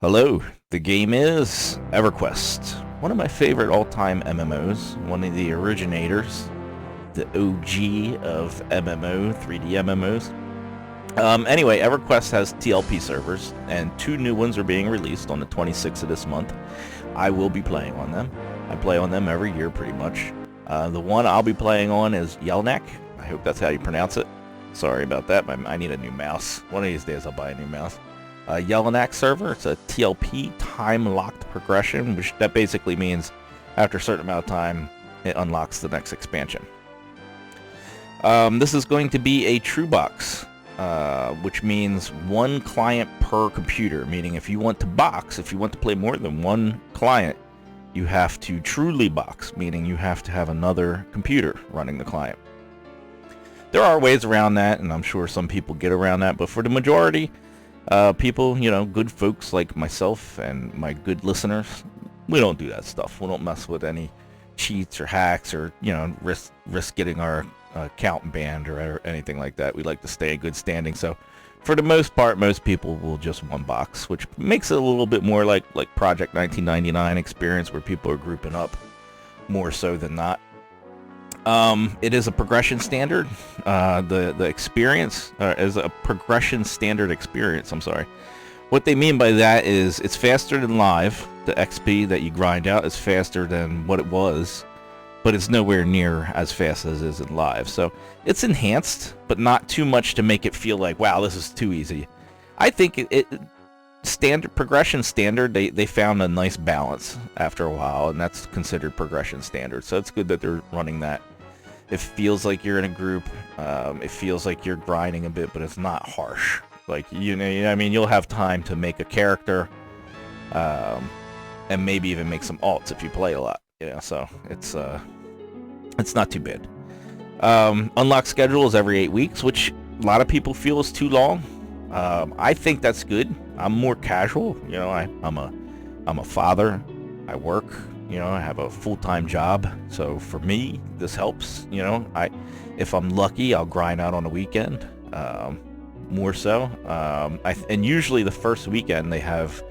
Hello, the game is Everquest, one of my favorite all-time MMOs, one of the originators, the OG of MMO, 3D MMOs. Anyway, Everquest has TLP servers, and two new ones are being released on the 26th of this month. I will be playing on them. I play on them every year, pretty much. The one I'll be playing on is Yelinak. I hope that's how you pronounce it. Sorry about that, I need a new mouse. One of these days I'll buy a new mouse. Yelinak server. It's a TLP, time-locked progression, which that basically means after a certain amount of time, it unlocks the next expansion. This is going to be a true box, which means one client per computer, meaning if you want to play more than one client, you have to truly box, meaning you have to have another computer running the client. There are ways around that, and I'm sure some people get around that, but for the majority, people, good folks like myself and my good listeners, we don't do that stuff. We don't mess with any cheats or hacks or, risk getting our account banned or anything like that. We like to stay in good standing. So for the most part, most people will just one box, which makes it a little bit more like Project 1999 experience where people are grouping up more so than not. It is a progression standard. The experience is a progression standard experience. I'm sorry. What they mean by that is it's faster than live. The XP that you grind out is faster than what it was, but it's nowhere near as fast as it is in live. So it's enhanced, but not too much to make it feel like, wow, this is too easy. I think standard progression standard, they found a nice balance after a while, and that's considered progression standard. So it's good that they're running that. It feels like you're in a group. It feels like you're grinding a bit, but it's not harsh. Like, you'll have time to make a character, and maybe even make some alts if you play a lot. So it's not too bad. Unlock schedule is every 8 weeks, which a lot of people feel is too long. I think that's good. I'm more casual. I'm a father. I work. I have a full-time job, so for me, this helps. If I'm lucky, I'll grind out on the weekend, more so. And usually the first weekend they have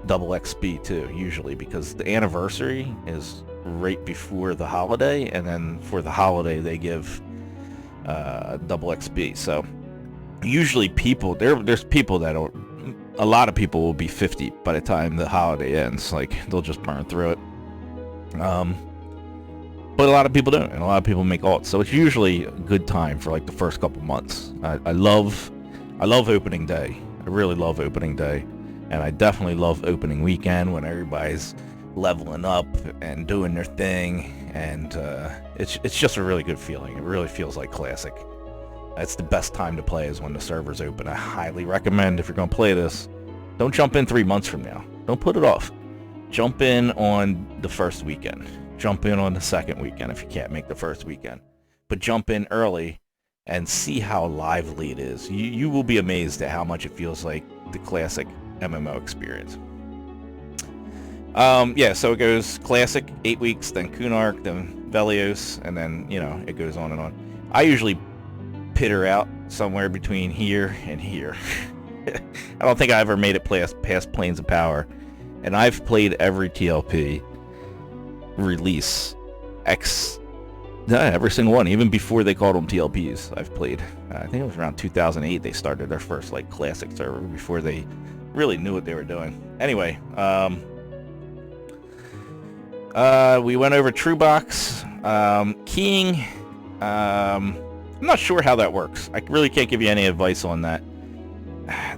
double XP too, usually, because the anniversary is right before the holiday, and then for the holiday they give double XP. So usually there's people that a lot of people will be 50 by the time the holiday ends. Like, they'll just burn through it. But a lot of people don't, and a lot of people make alts, so it's usually a good time for like the first couple months. I love opening day. I really love opening day, and I definitely love opening weekend when everybody's leveling up and doing their thing, and it's just a really good feeling. It really feels like classic. It's the best time to play is when the server's open. I highly recommend, if you're going to play this, don't jump in 3 months from now. Don't put it off. Jump in on the first weekend. Jump in on the second weekend if you can't make the first weekend. But jump in early and see how lively it is. You will be amazed at how much it feels like the classic MMO experience. So it goes classic, 8 weeks, then Kunark, then Velios, and then, it goes on and on. I usually pitter out somewhere between here and here. I don't think I ever made it past Planes of Power. And I've played every TLP release, every single one, even before they called them TLPs. I've played. I think it was around 2008 they started their first classic server, before they really knew what they were doing. Anyway, we went over TrueBox, keying. I'm not sure how that works. I really can't give you any advice on that.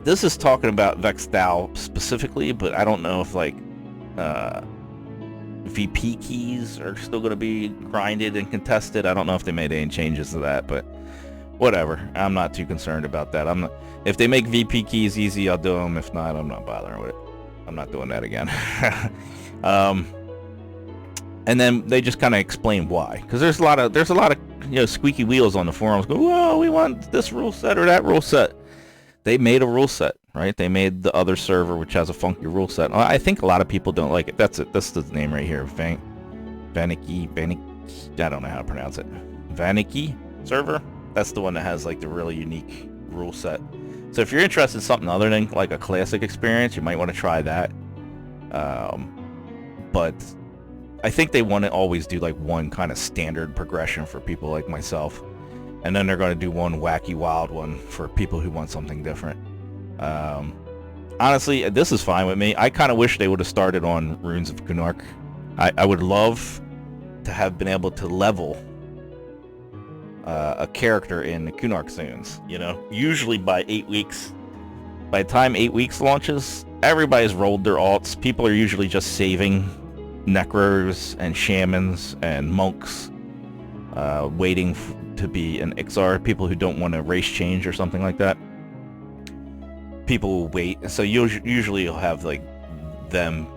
This is talking about Vextal specifically, but I don't know if VP keys are still going to be grinded and contested. I don't know if they made any changes to that, but whatever. I'm not too concerned about that. If they make VP keys easy, I'll do them. If not, I'm not bothering with it. I'm not doing that again. And then they just kind of explain why, because there's a lot of squeaky wheels on the forums. Go, well, we want this rule set or that rule set. They made a rule set, right? They made the other server, which has a funky rule set. I think a lot of people don't like it. That's it. That's the name right here. Vaniki. I don't know how to pronounce it. Vaniki server. That's the one that has the really unique rule set. So if you're interested in something other than like a classic experience, you might want to try that. But I think they want to always do like one kind of standard progression for people like myself, and then they're going to do one wacky wild one for people who want something different. Honestly, this is fine with me. I kind of wish they would have started on Runes of Kunark. I would love to have been able to level a character in the Kunark zones, you know? Usually by 8 weeks. By the time 8 weeks launches, everybody's rolled their alts. People are usually just saving Necros and Shamans and Monks, waiting to be an Ixar. People who don't want a race change or something like that. People will wait. So usually you'll have like them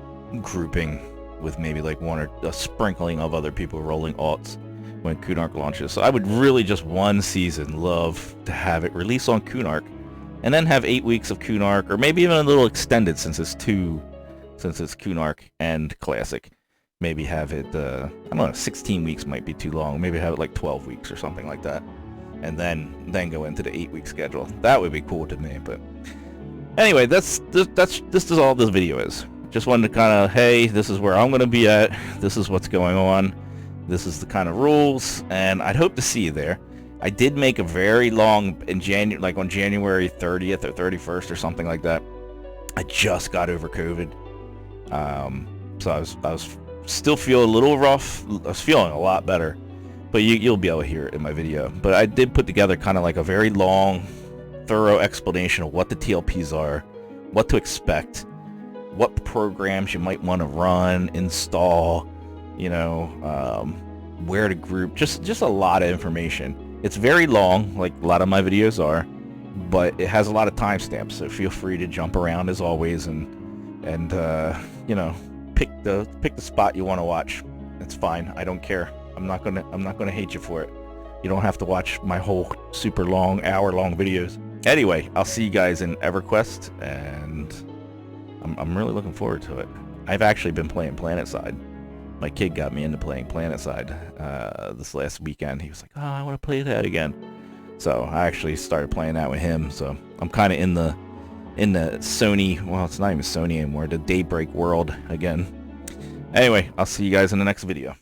grouping with maybe like one or a sprinkling of other people rolling alts when Kunark launches. So I would really just one season love to have it release on Kunark, and then have 8 weeks of Kunark, or maybe even a little extended since it's Kunark and Classic. Maybe have it, I don't know, 16 weeks might be too long. Maybe have it like 12 weeks or something like that, and then go into the 8-week schedule. That would be cool to me. But anyway, this is all this video is. Just wanted to kind of, hey, this is where I'm going to be at. This is what's going on. This is the kind of rules, and I'd hope to see you there. I did make a very long, like on January 30th or 31st or something like that. I just got over COVID. So I was still feeling a little rough. I was feeling a lot better, but you'll be able to hear it in my video. But I did put together kind of like a very long, thorough explanation of what the TLPs are, what to expect, what programs you might want to run, install, you know, where to group, just a lot of information. It's very long, like a lot of my videos are, but it has a lot of timestamps, so feel free to jump around as always, and you know, pick the spot you want to watch. It's fine. I don't care. I'm not gonna hate you for it. You don't have to watch my whole super long, hour-long videos. Anyway, I'll see you guys in Everquest, and I'm really looking forward to it. I've actually been playing PlanetSide. My kid got me into playing PlanetSide this last weekend. He was like, "Oh, I want to play that again." So I actually started playing that with him. So I'm kind of in the Sony, well, it's not even Sony anymore, the Daybreak world again. Anyway, I'll see you guys in the next video.